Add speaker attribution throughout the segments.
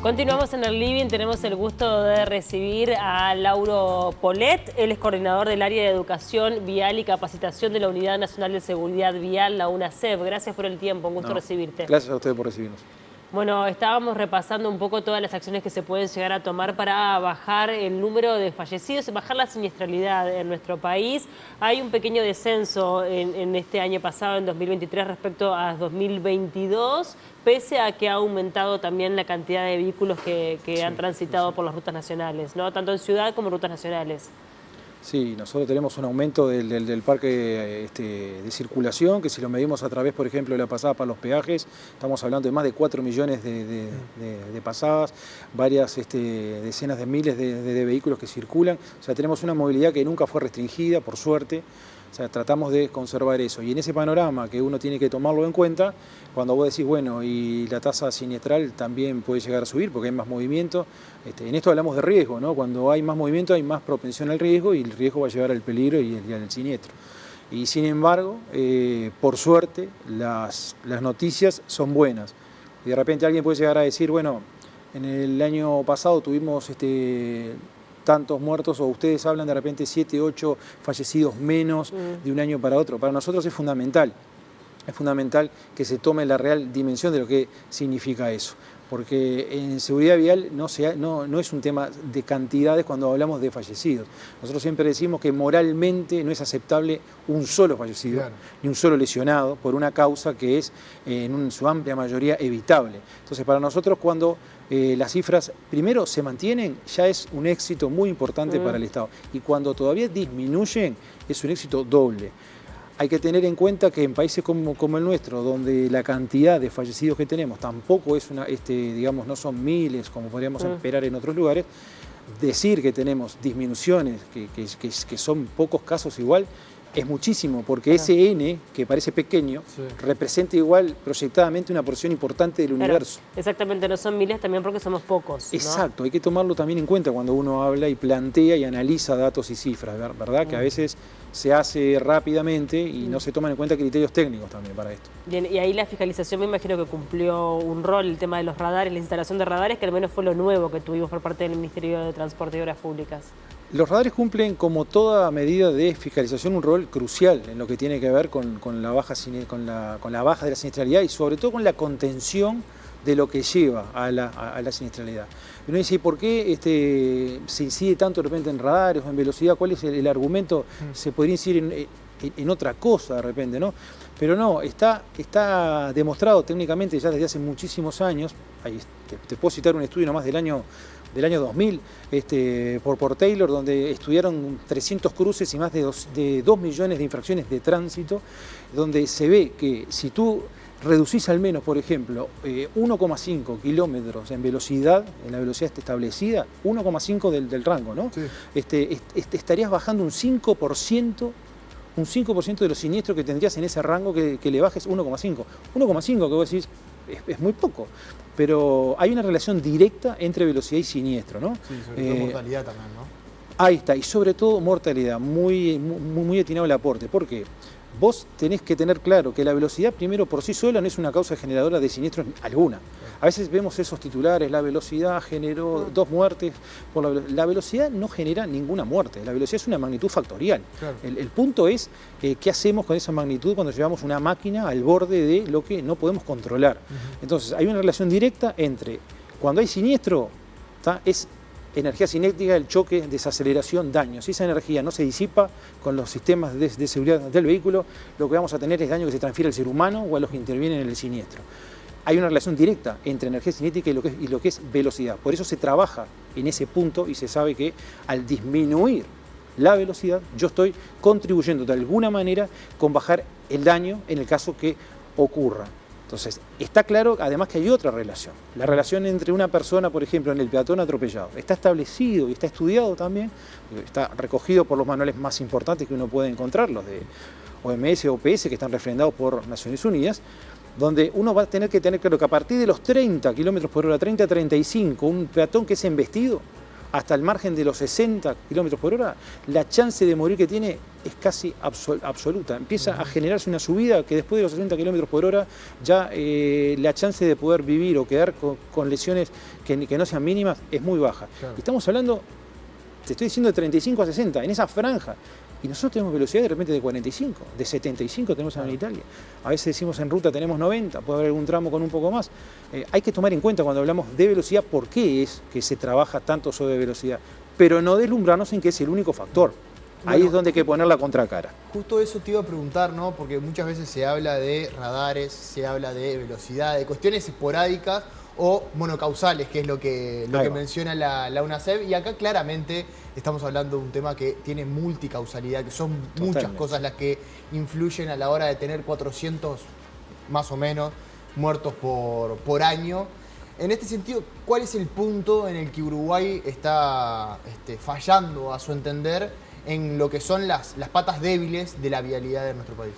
Speaker 1: Continuamos en el living, tenemos el gusto de recibir a Lauro Polet, él es coordinador del área de educación vial y capacitación de la Unidad Nacional de Seguridad Vial, la UNASEV. Gracias por el tiempo, un gusto recibirte.
Speaker 2: Gracias a ustedes por recibirnos.
Speaker 1: Bueno, estábamos repasando un poco todas las acciones que se pueden llegar a tomar para bajar el número de fallecidos y bajar la siniestralidad en nuestro país. Hay un pequeño descenso en este año pasado, en 2023, respecto a 2022, pese a que ha aumentado también la cantidad de vehículos que han transitado por las rutas nacionales, ¿no? Tanto en ciudad como en rutas nacionales.
Speaker 2: Sí, nosotros tenemos un aumento del parque de circulación, que si lo medimos a través, por ejemplo, de la pasada para los peajes, estamos hablando de más de 4 millones de pasadas, varias decenas de miles de vehículos que circulan. O sea, tenemos una movilidad que nunca fue restringida, por suerte. O sea, tratamos de conservar eso. Y en ese panorama que uno tiene que tomarlo en cuenta, cuando vos decís, bueno, y la tasa siniestral también puede llegar a subir porque hay más movimiento. En esto hablamos de riesgo, ¿no? Cuando hay más movimiento hay más propensión al riesgo y el riesgo va a llevar al peligro y al siniestro. Y sin embargo, por suerte, las noticias son buenas. Y de repente alguien puede llegar a decir, bueno, en el año pasado tuvimos tantos muertos, o ustedes hablan de repente 7, 8 fallecidos menos de un año para otro. Para nosotros es fundamental que se tome la real dimensión de lo que significa eso. Porque en seguridad vial no es un tema de cantidades cuando hablamos de fallecidos. Nosotros siempre decimos que moralmente no es aceptable un solo fallecido, claro, ni un solo lesionado por una causa que es en su amplia mayoría evitable. Entonces para nosotros cuando las cifras primero se mantienen ya es un éxito muy importante para el Estado. Y cuando todavía disminuyen es un éxito doble. Hay que tener en cuenta que en países como el nuestro, donde la cantidad de fallecidos que tenemos tampoco es digamos, no son miles como podríamos esperar en otros lugares, decir que tenemos disminuciones, que son pocos casos igual, es muchísimo, porque ese N, que parece pequeño, representa igual proyectadamente una porción importante del universo.
Speaker 1: Exactamente, no son miles también porque somos pocos, ¿no?
Speaker 2: Exacto, hay que tomarlo también en cuenta cuando uno habla y plantea y analiza datos y cifras, ¿verdad? Que a veces se hace rápidamente y no se toman en cuenta criterios técnicos también para esto.
Speaker 1: Bien, y ahí la fiscalización me imagino que cumplió un rol, el tema de los radares, la instalación de radares, que al menos fue lo nuevo que tuvimos por parte del Ministerio de Transporte y Obras Públicas.
Speaker 2: Los radares cumplen, como toda medida de fiscalización, un rol crucial en lo que tiene que ver con la baja de la siniestralidad y sobre todo con la contención de lo que lleva a la siniestralidad. Uno dice, ¿y por qué se incide tanto de repente en radares o en velocidad? ¿Cuál es el argumento? Se podría incidir en otra cosa de repente, ¿no? Pero no, está demostrado técnicamente ya desde hace muchísimos años. Te puedo citar un estudio nomás del año 2000 por Taylor, donde estudiaron 300 cruces y más de 2 millones de infracciones de tránsito, donde se ve que si tú reducís al menos, por ejemplo, 1,5 kilómetros en la velocidad establecida, 1,5 del rango, ¿no? Sí. Estarías bajando un 5% de los siniestros que tendrías en ese rango que le bajes 1,5. 1,5 que vos decís es muy poco, pero hay una relación directa entre velocidad y siniestro, ¿no?
Speaker 3: Sí, sobre todo mortalidad también, ¿no?
Speaker 2: Ahí está, y sobre todo mortalidad, muy atinado el aporte. ¿Por qué? Vos tenés que tener claro que la velocidad primero por sí sola no es una causa generadora de siniestros alguna. A veces vemos esos titulares, la velocidad generó 2 muertes. La velocidad no genera ninguna muerte, la velocidad es una magnitud factorial. Claro. El punto es qué hacemos con esa magnitud cuando llevamos una máquina al borde de lo que no podemos controlar. Entonces hay una relación directa entre cuando hay siniestro, es energía cinética, el choque, desaceleración, daño. Si esa energía no se disipa con los sistemas de seguridad del vehículo, lo que vamos a tener es daño que se transfiere al ser humano o a los que intervienen en el siniestro. Hay una relación directa entre energía cinética y lo que es velocidad. Por eso se trabaja en ese punto y se sabe que al disminuir la velocidad, yo estoy contribuyendo de alguna manera con bajar el daño en el caso que ocurra. Entonces, está claro además que hay otra relación. La relación entre una persona, por ejemplo, en el peatón atropellado, está establecido y está estudiado también, está recogido por los manuales más importantes que uno puede encontrar, los de OMS o OPS, que están refrendados por Naciones Unidas, donde uno va a tener que tener claro que a partir de los 30 km/h, 30 a 35, un peatón que es embestido, hasta el margen de los 60 kilómetros por hora, la chance de morir que tiene es casi absoluta. Empieza a generarse una subida que después de los 60 kilómetros por hora ya la chance de poder vivir o quedar con lesiones que no sean mínimas es muy baja. Claro. Estamos hablando, te estoy diciendo, de 35 a 60, en esa franja. Y nosotros tenemos velocidad de repente de 45, de 75 tenemos en Italia. A veces decimos en ruta tenemos 90, puede haber algún tramo con un poco más. Hay que tomar en cuenta cuando hablamos de velocidad por qué es que se trabaja tanto sobre velocidad, pero no deslumbrarnos en que es el único factor. Bueno, ahí es donde hay que poner la contracara.
Speaker 3: Justo eso te iba a preguntar, ¿no? Porque muchas veces se habla de radares, se habla de velocidad, de cuestiones esporádicas o monocausales, que es lo que menciona la UNACEB, y acá claramente estamos hablando de un tema que tiene multicausalidad, que son muchas cosas las que influyen a la hora de tener 400 más o menos muertos por año. En este sentido, ¿cuál es el punto en el que Uruguay está fallando, a su entender, en lo que son las patas débiles de la vialidad de nuestro país?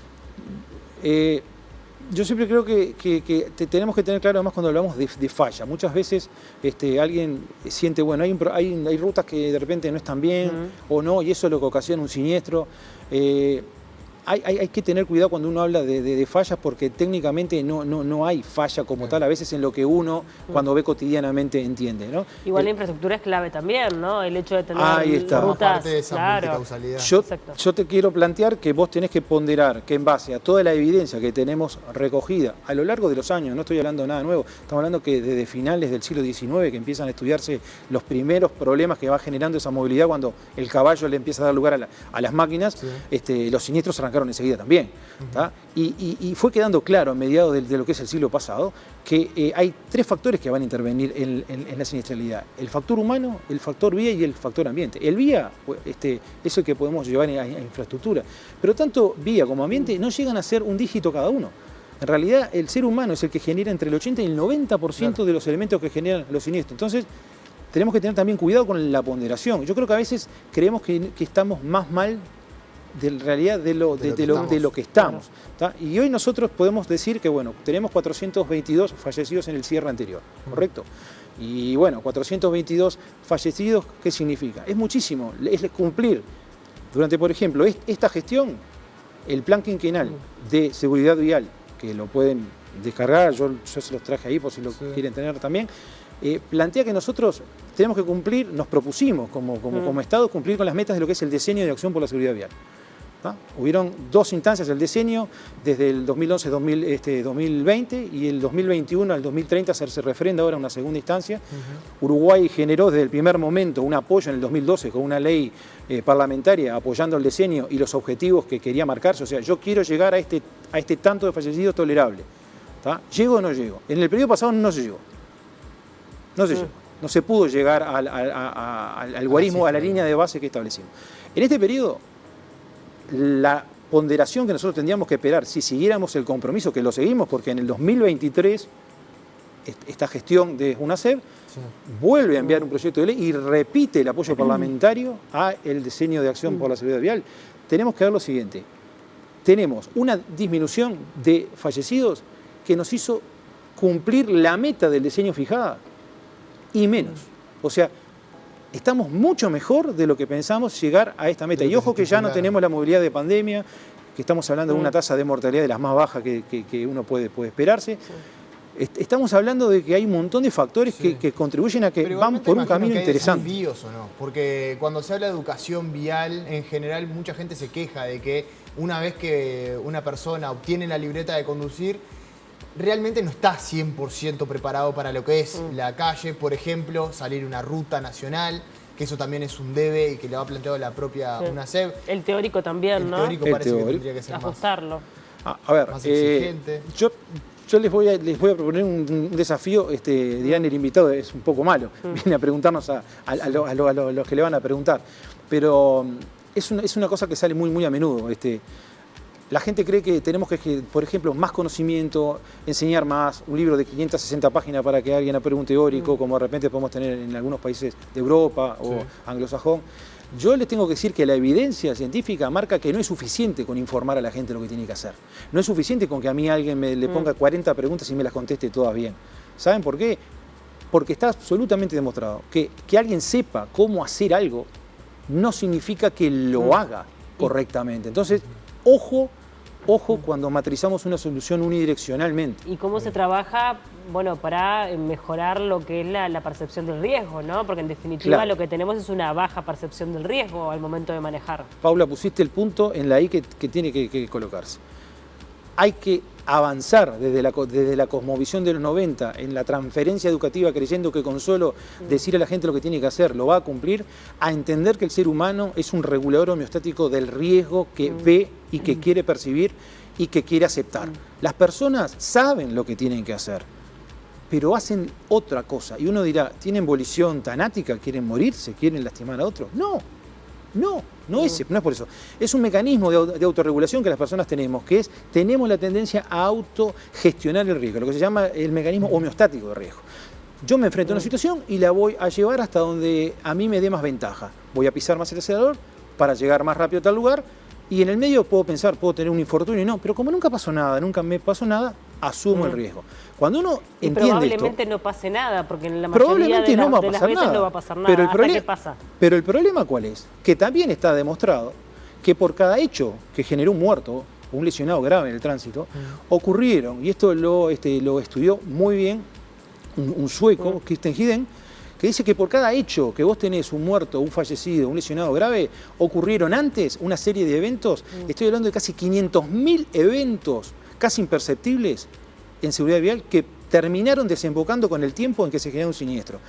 Speaker 2: Yo siempre creo que tenemos que tener claro, además, cuando hablamos de falla. Muchas veces alguien siente, bueno, hay rutas que de repente no están bien o no, y eso es lo que ocasiona un siniestro. Hay que tener cuidado cuando uno habla de fallas, porque técnicamente no hay falla como tal, a veces en lo que uno cuando ve cotidianamente entiende, ¿no?
Speaker 1: Igual la infraestructura es clave también, ¿no? El hecho de tener rutas.
Speaker 3: De esa multicausalidad.
Speaker 2: Yo te quiero plantear que vos tenés que ponderar que en base a toda la evidencia que tenemos recogida a lo largo de los años, no estoy hablando de nada nuevo, estamos hablando que desde finales del siglo XIX que empiezan a estudiarse los primeros problemas que va generando esa movilidad cuando el caballo le empieza a dar lugar a las máquinas, los siniestros arrancaron enseguida también. Y fue quedando claro a mediados de lo que es el siglo pasado que hay tres factores que van a intervenir en la siniestralidad: el factor humano, el factor vía y el factor ambiente. El vía es el que podemos llevar a infraestructura, pero tanto vía como ambiente no llegan a ser un dígito cada uno. En realidad el ser humano es el que genera entre el 80 y el 90% de los elementos que generan los siniestros. Entonces tenemos que tener también cuidado con la ponderación. Yo creo que a veces creemos que estamos más mal en realidad de lo que estamos. ¿Tá? Y hoy nosotros podemos decir que, bueno, tenemos 422 fallecidos en el cierre anterior, ¿correcto? Y bueno, 422 fallecidos, ¿qué significa? Es muchísimo, es cumplir durante, por ejemplo, esta gestión, el plan quinquenal de seguridad vial, que lo pueden descargar, yo se los traje ahí por si lo quieren tener también. Plantea que nosotros tenemos que cumplir, nos propusimos como Estado cumplir con las metas de lo que es el diseño de acción por la seguridad vial. ¿Ah? Hubieron dos instancias del diseño, desde el 2011-2020 y el 2021 al 2030 se refrenda ahora una segunda instancia. Uruguay generó desde el primer momento un apoyo en el 2012 con una ley parlamentaria apoyando el diseño y los objetivos que quería marcarse. O sea, yo quiero llegar a este tanto de fallecidos tolerable. ¿Tá? ¿Llego o no llego? En el periodo pasado no se llegó. No se pudo llegar al guarismo, a la línea de base que establecimos. En este periodo, la ponderación que nosotros tendríamos que esperar, si siguiéramos el compromiso, que lo seguimos, porque en el 2023 esta gestión de UNACEB vuelve a enviar un proyecto de ley y repite el apoyo parlamentario a el diseño de acción por la seguridad vial. Tenemos que ver lo siguiente: tenemos una disminución de fallecidos que nos hizo cumplir la meta del diseño fijada y menos. O sea, estamos mucho mejor de lo que pensamos llegar a esta meta. Y ojo que ya no tenemos la movilidad de pandemia, que estamos hablando de una tasa de mortalidad de las más bajas que uno puede esperarse. Estamos hablando de que hay un montón de factores que contribuyen a que van por un camino interesante.
Speaker 3: ¿Desafíos o no? Porque cuando se habla de educación vial, en general mucha gente se queja de que una vez que una persona obtiene la libreta de conducir, realmente no está 100% preparado para lo que es la calle, por ejemplo, salir una ruta nacional, que eso también es un debe y que le ha planteado la propia UNACEB.
Speaker 1: El teórico también, ¿no?
Speaker 3: El teórico parece que tendría que ser
Speaker 1: ajustarlo.
Speaker 3: Más exigente.
Speaker 2: Yo les voy a proponer un desafío, dirán el invitado es un poco malo, viene a preguntarnos a los que le van a preguntar, pero es una cosa que sale muy a menudo. La gente cree que tenemos que, por ejemplo, más conocimiento, enseñar más, un libro de 560 páginas para que alguien apruebe un teórico, como de repente podemos tener en algunos países de Europa o anglosajón. Yo les tengo que decir que la evidencia científica marca que no es suficiente con informar a la gente lo que tiene que hacer. No es suficiente con que a mí alguien le ponga 40 preguntas y me las conteste todas bien. ¿Saben por qué? porque está absolutamente demostrado que alguien sepa cómo hacer algo no significa que lo haga correctamente. Entonces, ojo cuando matrizamos una solución unidireccionalmente.
Speaker 1: ¿Y cómo se trabaja, bueno, para mejorar lo que es la percepción del riesgo, ¿no? Porque en definitiva
Speaker 2: Claro.
Speaker 1: lo que tenemos es una baja percepción del riesgo al momento de manejar.
Speaker 2: Paula, pusiste el punto en la I que tiene que colocarse. Hay que avanzar desde la cosmovisión de los 90 en la transferencia educativa, creyendo que con solo decir a la gente lo que tiene que hacer lo va a cumplir, a entender que el ser humano es un regulador homeostático del riesgo que ve y que quiere percibir y que quiere aceptar. Las personas saben lo que tienen que hacer, pero hacen otra cosa. Y uno dirá, ¿tienen volición tanática? ¿Quieren morirse? ¿Quieren lastimar a otros? No es por eso. Es un mecanismo de autorregulación que las personas tenemos, que es, tenemos la tendencia a autogestionar el riesgo, lo que se llama el mecanismo homeostático de riesgo. Yo me enfrento a una situación y la voy a llevar hasta donde a mí me dé más ventaja. Voy a pisar más el acelerador para llegar más rápido a tal lugar, y en el medio puedo pensar, puedo tener un infortunio y no, pero como nunca pasó nada, nunca me pasó nada, asumo el riesgo. Cuando uno
Speaker 1: Y
Speaker 2: entiende
Speaker 1: probablemente
Speaker 2: esto,
Speaker 1: no pase nada, porque en la mayoría
Speaker 2: probablemente
Speaker 1: de,
Speaker 2: no va a
Speaker 1: de las
Speaker 2: pasar
Speaker 1: veces
Speaker 2: nada.
Speaker 1: no va a pasar nada.
Speaker 2: Pero el
Speaker 1: ¿Hasta
Speaker 2: problema,
Speaker 1: qué pasa?
Speaker 2: pero el problema ¿cuál es? Que también está demostrado que por cada hecho que generó un muerto, un lesionado grave en el tránsito, ocurrieron, y esto lo estudió muy bien un sueco, Kirsten Hiden, que dice que por cada hecho que vos tenés un muerto, un fallecido, un lesionado grave, ocurrieron antes una serie de eventos, estoy hablando de casi 500.000 eventos casi imperceptibles en seguridad vial que terminaron desembocando con el tiempo en que se generó un siniestro.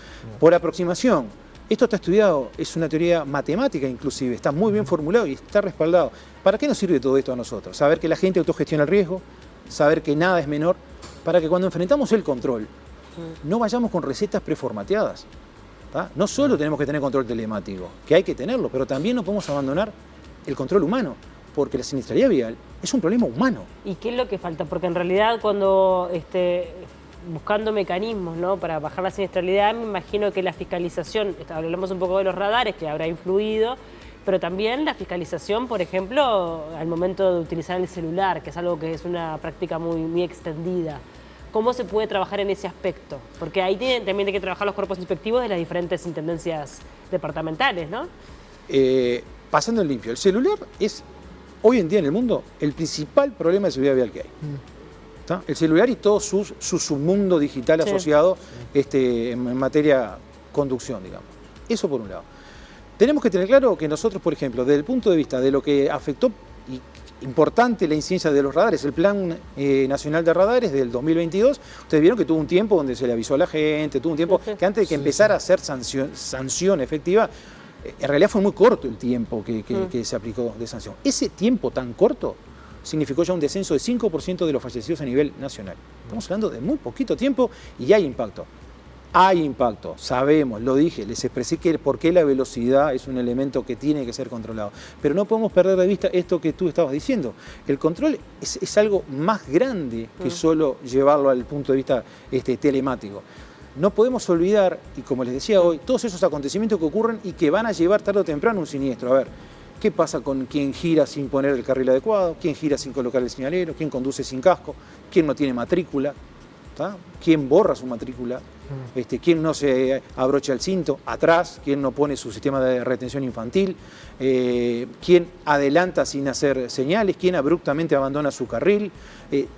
Speaker 2: Por aproximación, esto está estudiado, es una teoría matemática inclusive, está muy bien formulado y está respaldado. ¿Para qué nos sirve todo esto a nosotros? Saber que la gente autogestiona el riesgo, saber que nada es menor, para que cuando enfrentamos el control, no vayamos con recetas preformateadas. ¿tá? No solo tenemos que tener control telemático, que hay que tenerlo, pero también no podemos abandonar el control humano, porque la siniestralidad vial es un problema humano.
Speaker 1: ¿Y qué es lo que falta? Porque en realidad cuando buscando mecanismos, ¿no?, para bajar la siniestralidad, me imagino que la fiscalización, hablamos un poco de los radares, que habrá influido, pero también la fiscalización, por ejemplo, al momento de utilizar el celular, que es algo que es una práctica muy extendida. ¿Cómo se puede trabajar en ese aspecto? Porque ahí también hay que trabajar los cuerpos inspectivos de las diferentes intendencias departamentales, ¿no?
Speaker 2: Pasando en limpio, el celular es, hoy en día en el mundo, el principal problema de seguridad vial que hay. ¿Tá? El celular y todo su submundo digital asociado en materia conducción, digamos. Eso por un lado. Tenemos que tener claro que nosotros, por ejemplo, desde el punto de vista de lo que afectó y importante la incidencia de los radares, el Plan Nacional de Radares del 2022, ustedes vieron que tuvo un tiempo donde se le avisó a la gente, tuvo un tiempo que antes de que empezara a hacer sanción efectiva, en realidad fue muy corto el tiempo que se aplicó de sanción. Ese tiempo tan corto significó ya un descenso de 5% de los fallecidos a nivel nacional. Estamos hablando de muy poquito tiempo y hay impacto. Hay impacto, sabemos, lo dije, les expresé que por qué la velocidad es un elemento que tiene que ser controlado. Pero no podemos perder de vista esto que tú estabas diciendo. El control es algo más grande que solo llevarlo al punto de vista telemático. No podemos olvidar, y como les decía hoy, todos esos acontecimientos que ocurren y que van a llevar tarde o temprano un siniestro. A ver, ¿qué pasa con quien gira sin poner el carril adecuado? ¿Quién gira sin colocar el señalero? ¿Quién conduce sin casco? ¿Quién no tiene matrícula? ¿Tá? ¿Quién borra su matrícula? ¿Quién no se abrocha el cinto atrás? ¿Quién no pone su sistema de retención infantil? ¿Quién adelanta sin hacer señales? ¿Quién abruptamente abandona su carril?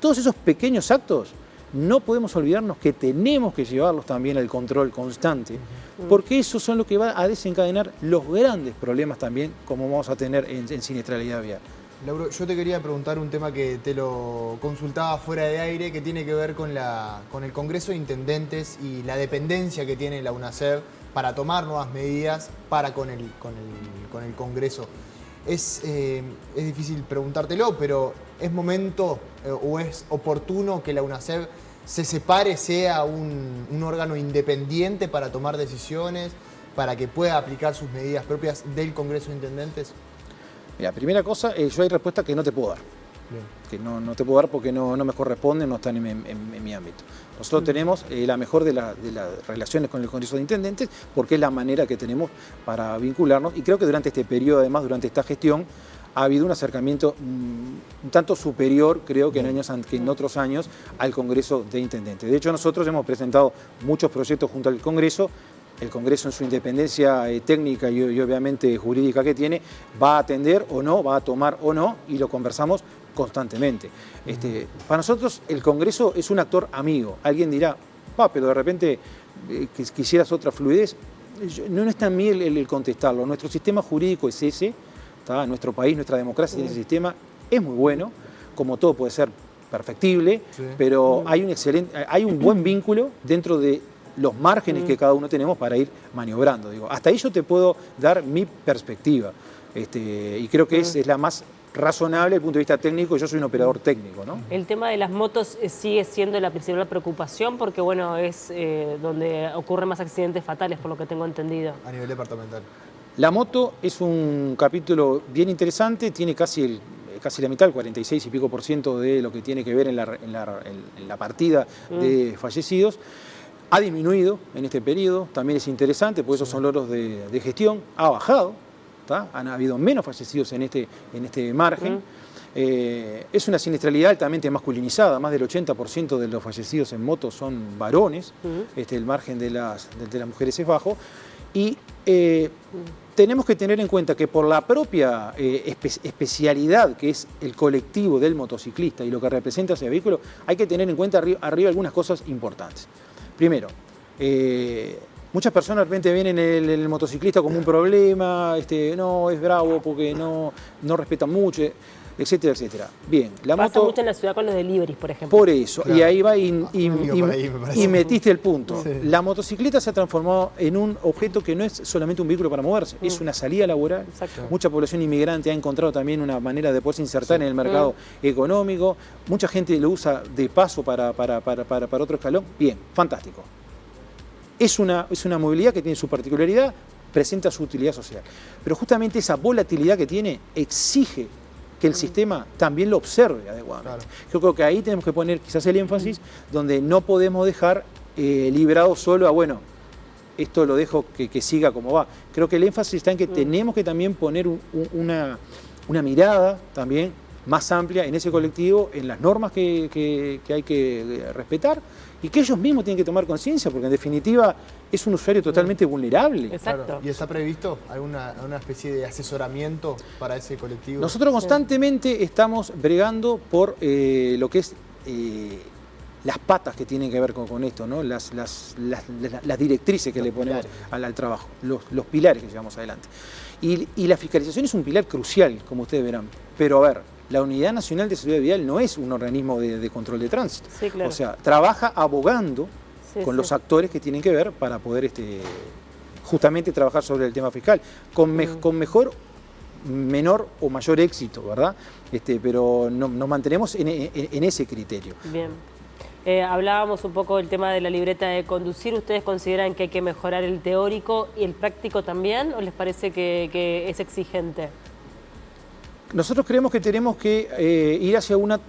Speaker 2: Todos esos pequeños actos no podemos olvidarnos que tenemos que llevarlos también al control constante, porque esos son lo que va a desencadenar los grandes problemas también como vamos a tener en siniestralidad vial.
Speaker 3: Lauro, yo te quería preguntar un tema que te lo consultaba fuera de aire, que tiene que ver con el Congreso de Intendentes y la dependencia que tiene la UNACEV para tomar nuevas medidas con el Congreso. Es difícil preguntártelo, pero ¿es momento o es oportuno que la UNACEV se separe, sea un órgano independiente para tomar decisiones, para que pueda aplicar sus medidas propias del Congreso de Intendentes?
Speaker 2: Mira, primera cosa, yo hay respuesta que no te puedo dar. Bien. Que no te puedo dar porque no me corresponde, no están en mi ámbito. Nosotros tenemos la mejor de las relaciones con el Congreso de Intendentes porque es la manera que tenemos para vincularnos y creo que durante este periodo, además, durante esta gestión, ha habido un acercamiento un tanto superior, creo que en otros años, al Congreso de Intendentes. De hecho, nosotros hemos presentado muchos proyectos junto al Congreso. El Congreso, en su independencia técnica y obviamente jurídica que tiene, va a atender o no, va a tomar o no, y lo conversamos constantemente. Para nosotros el Congreso es un actor amigo. Alguien dirá, pero de repente quisieras otra fluidez. No está en mí el contestarlo. Nuestro sistema jurídico es ese, ¿tá? Nuestro país, nuestra democracia tiene ese sistema, es muy bueno, como todo puede ser perfectible, pero hay un buen vínculo dentro de los márgenes que cada uno tenemos para ir maniobrando. Digo, hasta ahí yo te puedo dar mi perspectiva, y creo que es la más razonable desde el punto de vista técnico. Yo soy un operador técnico, ¿no?
Speaker 1: El tema de las motos sigue siendo la principal preocupación porque, bueno, es donde ocurren más accidentes fatales, por lo que tengo entendido.
Speaker 3: A nivel departamental.
Speaker 2: La moto es un capítulo bien interesante, tiene casi la mitad, el 46 y pico % de lo que tiene que ver en la partida de fallecidos. Ha disminuido en este periodo, también es interesante, porque esos son logros de gestión, ha bajado, ¿tá? Han habido menos fallecidos en este margen. Es una siniestralidad altamente masculinizada, más del 80% de los fallecidos en moto son varones, el margen de las mujeres es bajo, y tenemos que tener en cuenta que por la propia especialidad que es el colectivo del motociclista y lo que representa ese vehículo, hay que tener en cuenta arriba algunas cosas importantes. Primero, muchas personas de repente ven el motociclista como un problema, no, es bravo porque no respeta mucho, etcétera, etcétera. Bien, la
Speaker 1: Pasa
Speaker 2: moto...
Speaker 1: mucho en la ciudad con los deliveries, por ejemplo.
Speaker 2: Por eso,
Speaker 3: claro.
Speaker 2: y ahí va
Speaker 3: y
Speaker 2: metiste el punto.
Speaker 3: Sí.
Speaker 2: La motocicleta se ha transformado en un objeto que no es solamente un vehículo para moverse, es una salida laboral.
Speaker 1: Exacto.
Speaker 2: Mucha población inmigrante ha encontrado también una manera de poderse insertar en el mercado económico. Mucha gente lo usa de paso para otro escalón. Bien, fantástico. Es una movilidad que tiene su particularidad, presenta su utilidad social. Pero justamente esa volatilidad que tiene exige que el sistema también lo observe adecuadamente. Claro. Yo creo que ahí tenemos que poner quizás el énfasis, donde no podemos dejar librado solo a, esto lo dejo que siga como va. Creo que el énfasis está en que tenemos que también poner una mirada también más amplia en ese colectivo, en las normas que hay que respetar, y que ellos mismos tienen que tomar conciencia, porque en definitiva es un usuario totalmente vulnerable.
Speaker 1: Exacto.
Speaker 3: Claro. ¿Y está previsto alguna especie de asesoramiento para ese colectivo?
Speaker 2: Nosotros constantemente estamos bregando por lo que es las patas que tienen que ver con esto, ¿no? Las directrices que le ponemos al trabajo, los pilares que llevamos adelante. Y la fiscalización es un pilar crucial, como ustedes verán. Pero a ver, la Unidad Nacional de Seguridad Vial no es un organismo de control de tránsito.
Speaker 1: Sí, claro.
Speaker 2: O sea, trabaja abogando con los actores que tienen que ver para poder justamente trabajar sobre el tema fiscal, con menor o mayor éxito, ¿verdad? Pero nos mantenemos en ese criterio.
Speaker 1: Bien. Hablábamos un poco del tema de la libreta de conducir. ¿Ustedes consideran que hay que mejorar el teórico y el práctico también, o les parece que es exigente?
Speaker 2: Nosotros creemos que tenemos que ir hacia una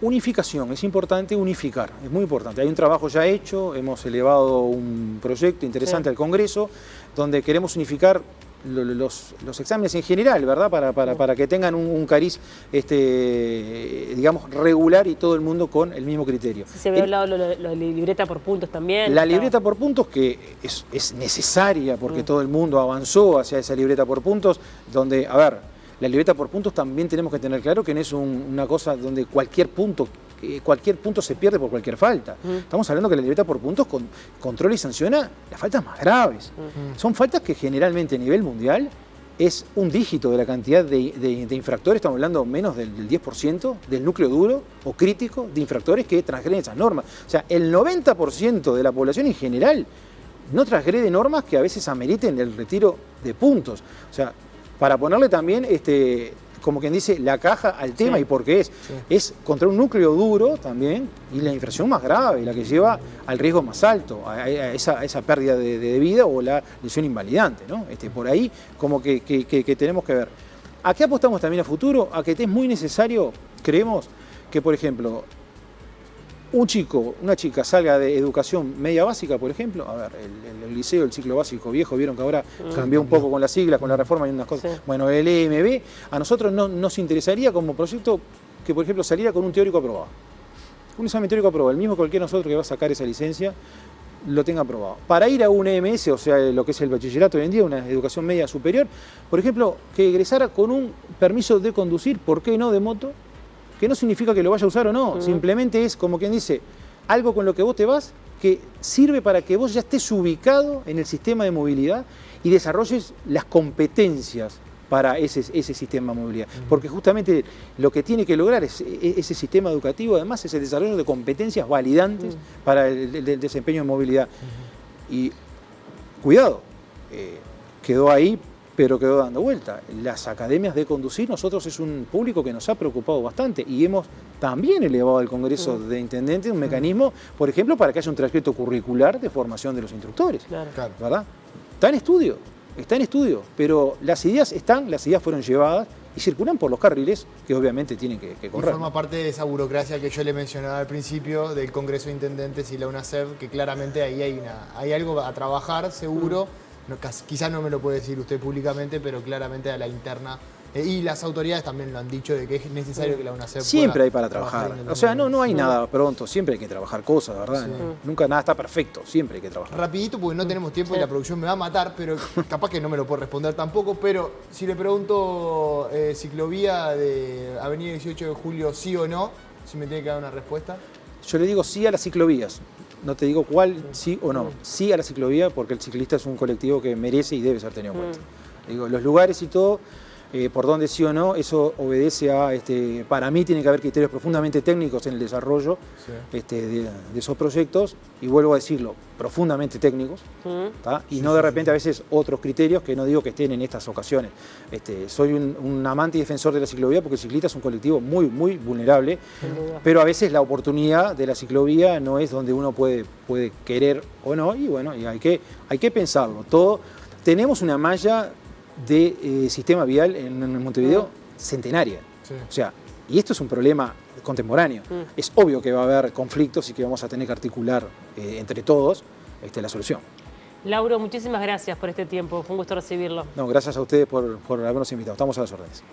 Speaker 2: unificación. Es importante unificar, es muy importante. Hay un trabajo ya hecho, hemos elevado un proyecto interesante al Congreso, donde queremos unificar los exámenes en general, ¿verdad? Para que tengan un cariz, digamos, regular y todo el mundo con el mismo criterio.
Speaker 1: Se había hablado de la libreta por puntos también.
Speaker 2: La libreta por puntos, que es necesaria porque todo el mundo avanzó hacia esa libreta por puntos, donde, a ver, la libreta por puntos también tenemos que tener claro que no es una cosa donde cualquier punto se pierde por cualquier falta. Estamos hablando que la libreta por puntos controla y sanciona las faltas más graves. Son faltas que generalmente a nivel mundial es un dígito de la cantidad de infractores, estamos hablando menos del 10% del núcleo duro o crítico de infractores que transgreden esas normas. O sea, el 90% de la población en general no transgrede normas que a veces ameriten el retiro de puntos. O sea, para ponerle también, como quien dice, la caja al tema y por qué es contra un núcleo duro también y la infracción más grave, la que lleva al riesgo más alto, a esa pérdida de vida o la lesión invalidante, ¿no? Por ahí como que tenemos que ver. ¿A qué apostamos también a futuro? A que es muy necesario, creemos que, por ejemplo, un chico, una chica salga de educación media básica, por ejemplo, a ver, el liceo, el ciclo básico viejo, vieron que ahora cambió un poco con las siglas, con la reforma y unas cosas.
Speaker 1: Sí.
Speaker 2: Bueno, el EMB, a nosotros no nos interesaría como proyecto que, por ejemplo, saliera con un teórico aprobado. Un examen teórico aprobado, el mismo cualquier nosotros que va a sacar esa licencia, lo tenga aprobado. Para ir a un EMS, o sea, lo que es el bachillerato hoy en día, una educación media superior, por ejemplo, que egresara con un permiso de conducir, ¿por qué no de moto? Que no significa que lo vaya a usar o no, simplemente es, como quien dice, algo con lo que vos te vas, que sirve para que vos ya estés ubicado en el sistema de movilidad y desarrolles las competencias para ese sistema de movilidad. Porque justamente lo que tiene que lograr es ese sistema educativo, además, es el desarrollo de competencias validantes para el desempeño de movilidad. Y cuidado, quedó ahí, pero quedó dando vuelta. Las academias de conducir, nosotros es un público que nos ha preocupado bastante y hemos también elevado al Congreso de Intendentes un mecanismo, por ejemplo, para que haya un trayecto curricular de formación de los instructores.
Speaker 1: Claro.
Speaker 2: ¿Verdad? Está en estudio, pero las ideas están, las ideas fueron llevadas y circulan por los carriles que obviamente tienen que correr.
Speaker 3: Y forma parte de esa burocracia que yo le mencionaba al principio del Congreso de Intendentes y la UNACEV, que claramente ahí hay algo a trabajar, seguro. No, quizás no me lo puede decir usted públicamente, pero claramente a la interna. Y las autoridades también lo han dicho de que es necesario que la UNACEV
Speaker 2: siempre hay para trabajar. O sea, no hay nada pronto, siempre hay que trabajar cosas, ¿verdad?
Speaker 3: Sí.
Speaker 2: Nunca nada está perfecto, siempre hay que trabajar.
Speaker 3: Rapidito, porque no tenemos tiempo y la producción me va a matar, pero capaz que no me lo puedo responder tampoco, pero si le pregunto ciclovía de Avenida 18 de Julio, sí o no, si me tiene que dar una respuesta.
Speaker 2: Yo le digo sí a las ciclovías. No te digo cuál, sí o no. Sí a la ciclovía, porque el ciclista es un colectivo que merece y debe ser tenido en cuenta. Digo, los lugares y todo, por dónde sí o no, eso obedece a, para mí tiene que haber criterios profundamente técnicos en el desarrollo de esos proyectos, y vuelvo a decirlo, profundamente técnicos, y no de repente a veces otros criterios que no digo que estén en estas ocasiones. Soy un amante y defensor de la ciclovía porque el ciclista es un colectivo muy, muy vulnerable, pero a veces la oportunidad de la ciclovía no es donde uno puede querer o no, y bueno, y hay que pensarlo. Tenemos una malla de sistema vial en Montevideo centenaria.
Speaker 3: Sí.
Speaker 2: O sea, y esto es un problema contemporáneo. Es obvio que va a haber conflictos y que vamos a tener que articular entre todos la solución.
Speaker 1: Lauro, muchísimas gracias por este tiempo. Fue un gusto recibirlo.
Speaker 2: No, gracias a ustedes por habernos invitado. Estamos a las órdenes.